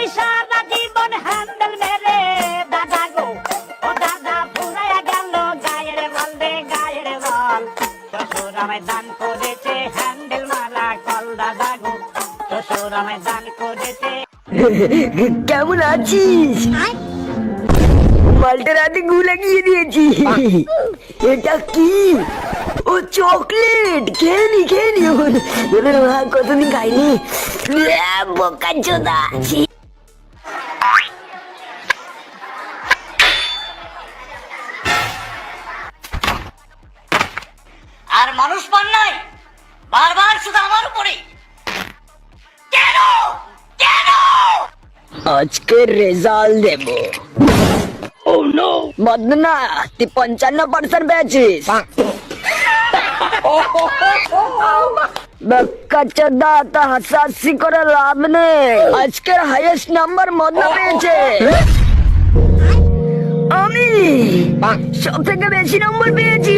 আমি সারা জীবন হ্যান্ডেল মেরে দাদা গো ও দাদা পুরায়া গেল গায়ের বল রে গায়ের বল শ্বশুর আমায় দান করেছে হ্যান্ডেল মারা কল দাদা গো শ্বশুর আমায় দান করেছে। কেমন আছিস? মালটার হাতে গু লাগিয়ে দিয়েছি। এটা কি? ও চকলেট। খেয়ে নি কতদিন খাইনি। বোকা চোদা। আর মানুষ পান নাই বারবার শুধু আমার উপরে কেন কেন? আজকে রেজাল্ট দেব। ও নো বদনা, তুই 55% পেয়েছিস। বাক্কা চোদা, তা হাসাহাসি করে লাভ নেই। আজকের হাইয়েস্ট নাম্বার মদনা পেয়েছে। আমি সব থেকে বেশি নম্বর পেয়েছি।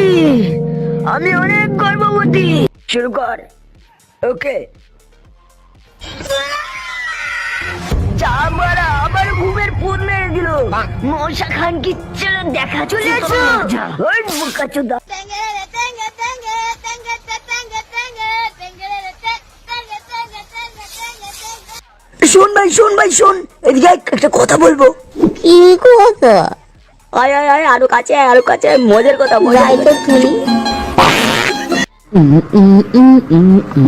আমি অনেক গর্ববতী। শুরু কর। ওকে আমার ঘুমের ফোন মেরে দিল। মশা খান কি দেখা চলে আসো। বোকা চোদা। শোন ভাই শোন, এদিকে একটা কথা বলবো। কি কথা? আয় আরো কাছে মজার কথা।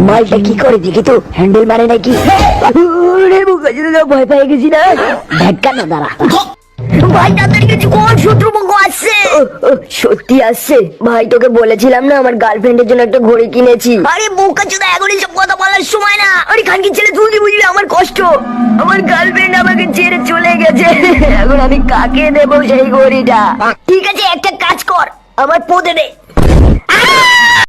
মালটা কি করে দেখি তো, হ্যান্ডেল মারে নাকি? ভয় পেয়ে গেছি না। ধাক্কা না, দাঁড়া ভাই, তাড়াতাড়ি কিছু কোন শত্রুপক্ষ আসছে। সত্যি আসছে ভাই? তোকে বলেছিলাম না আমার গার্লফ্রেন্ডের জন্য একটা ঘড়ি কিনেছি। আরে বোকা চোদা, এখন সব কথা বলার সময় না। আরে খানকি ছেলে, তুই কি বুঝলি আমার কষ্ট? আমার গার্লফ্রেন্ড আমাকে ছেড়ে চলে গেছে। এখন আমি কাকে দেবো সেই ঘড়িটা? ঠিক আছে, একটা কাজ কর, আমার পদে দে।